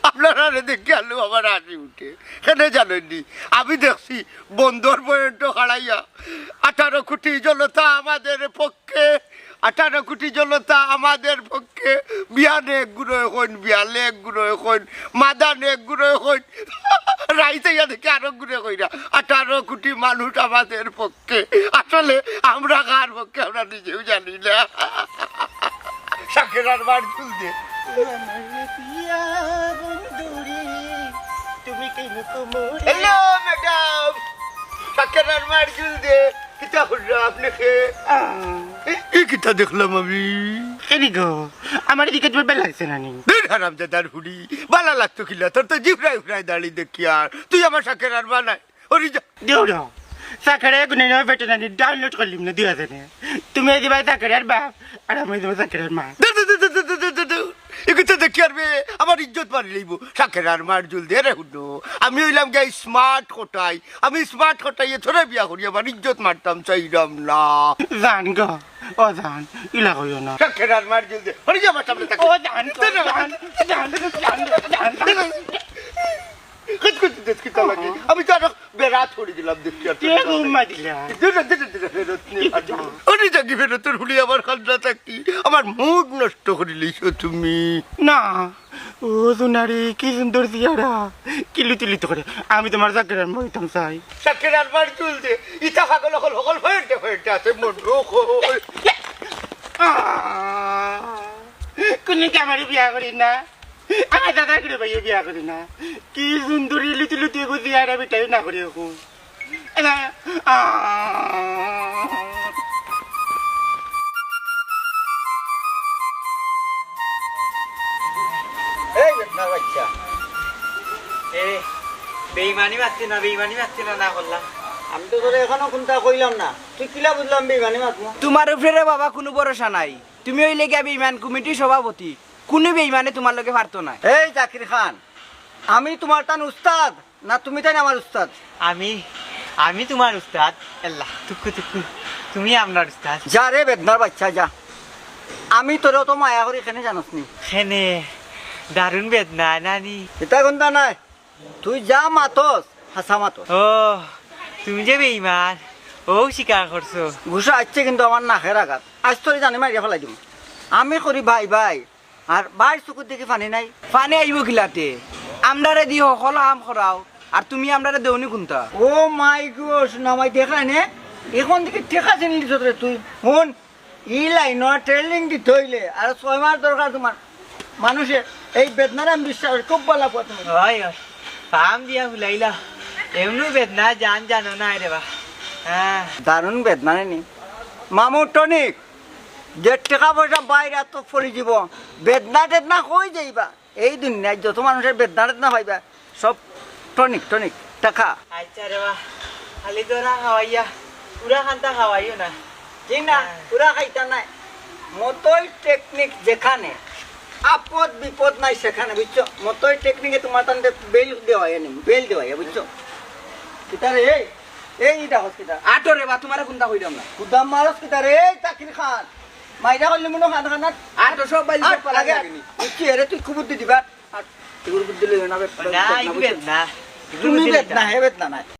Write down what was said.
আপনারা দেখে আলু আমার হাসি উঠে কেন জানেননি? আমি দেখছি বন্দর পর্যন্ত হারাইয়া 18 কোটি জনতা আমাদের পক্ষে, 18 কোটি জনতা আমাদের পক্ষে। বিয়ানে এক গুঁড়ো এখন, বিয়ালে এক গুঁড়ো এখন, মাদানে এক গুঁড়ো এখন, রাইতে দেখে আরো গুঁড়ো কই না। 18 কোটি মানুষ আমাদের পক্ষে। আসলে আমরা কার পক্ষে আমরা নিজেও জানি না। শাকের আর বার চুল দে। হ্যালো ম্যাডাম, শাকের আর বার চুল দে। কিতা হল আপনাকে? এই কিতা দেখলাম আমি। কেনি গো আমার দিকে তোর বেলা লাগছে না নি? হারাম দাদার হুড়ি বালা লাগতো কিলা, তোর তো জিফরাই উফরাই দাঁড়ি দেখি। আর তুই আমার শাকের আর বানাই ওরি যা দেউড়ো সাকরে গুনে নয় বেটে না ডাউনলোড করলিম না দিয়া জানে। তুমি দিবা সাকরে আর বাপ আর আমি দিবা সাকরে আর মা। এগুলো দেখি আর আমার ইজ্জত মারি লইব। শাকের আর মার জুল দে রে হুডো। আমি হইলাম গে স্মার্ট কোটাই। আমি স্মার্ট কোটাইয়ে থরে বিয়া করি আমার ইজ্জত মারতাম চাইলাম না। জান গো ও জান ইলা কইও না। শাকের আর মার জুল দে ওরি যা আমার সামনে থাক। ও জান জান আমি তো আরো বেড়া ছড়ি দিলাম দেখি আর কে ঘুমা দিলা ওরে জাগি ফেরত হুলি আমার খান্না থাকি আমার মুড নষ্ট করে লিছো তুমি। না ও সোনারি কি সুন্দর দিয়ারা কিলুতিলিত করে আমি তোমার সাকরে আর মইতাম চাই। শাকের আর মার চুল দে ইটা পাগল হল হল হয়েছে আছে মন রোগ কোন কামারি বিয়া করি না আমার দাদা করে ভাইয়ে বিয়া করি না। কি সুন্দরী লুচি লুচি গুজি আর বিটাই না করি এখন বাচ্চা বেইমানি মারছি না না করলাম। আমি তো তোরে এখনো কোনটা কইলাম না, তুই কিলা বুঝলাম বেইমানি মাতমু? তোমার উপরে বাবা কোনো ভরসা নাই। তুমি হইলে গিয়া বেইমান কমিটির সভাপতি, কোনো বেইমানে তোমার লগে পারতো না। এই জাকির খান, আমি তোমার টান উস্তাদ না তুমি তাই আমার উস্তাদ? আমি তোমার উস্তাদ। আল্লাহ তুকু তুকু তুমি আপনার উস্তাদ। যা রে বেদনার বাচ্চা যা। আমি তোরেও তো মায়া করি এখানে জানোস নি। খেনে দারুণ বেদনা নানি। এটা কোনটা নাই, তুই যা মাতস হাসা মাতস। ও তুমি যে বেইমান ও স্বীকার করছো। ঘুষা আসছে কিন্তু আমার নাকের আঘাত। আজ তোর জানি মারিয়া ফেলাই দিম। আমি করি ভাই ভাই আর ভাই চকুর দেখি ফানি নাই। ফানে আইব খিলাতে আমরারে দি হল আম খরাও আর তুমি আমরারে দেউনি কোনটা। ও মাই গড নামাই দেখাই নে এখন থেকে টেকা চিনি দিছ রে তুই। শুন ই লাইনৰ ট্রেনিং দি থইলে আর 6 মাস দরকার তোমার মানুষের এই বেদনার আমি বিশ্বাস খুব ভালো পাও তুমি। হয় হয় পাম দিয়া ভুলাইলা এমনি বেদনা জানো না রে বা। হ্যাঁ দারুণ বেদনা নি মামু টনিক যে টাকা পয়সা বাইরে তো ফরি যাব বেদনা টেদনা কই যাইবা। এই দুনিয়ায় যত মানুষের বেদনা টেদনা পাইবা সব টনিক টনিক টাকা। আচ্ছা রে বা খালি তোরা খাওয়াইয়া পুরা খান্তা খাওয়াইও না। ঠিক না পুরা খাইতা নাই মতই টেকনিক যেখানে আপদ বিপদ নাই সেখানে বুঝছো। মতই টেকনিকে তোমার তান্তে বেল দেওয়া এনে বেল দেওয়া বুঝছো। কিতারে এইটা হসপিটাল আটো রে বা তোমার কোনটা কইরাম না। কুদাম মারস কিতারে এই চাকরি খান মাইরা করলি মনে খান খানাত আটো সব বাইল পালা লাগেনি। বুঝছি এরে তুই খুব বুদ্ধি দিবা আর এগুলো বুদ্ধি লইও না না ইবেদ না তুমি বেদনা হে বেদনা নাই।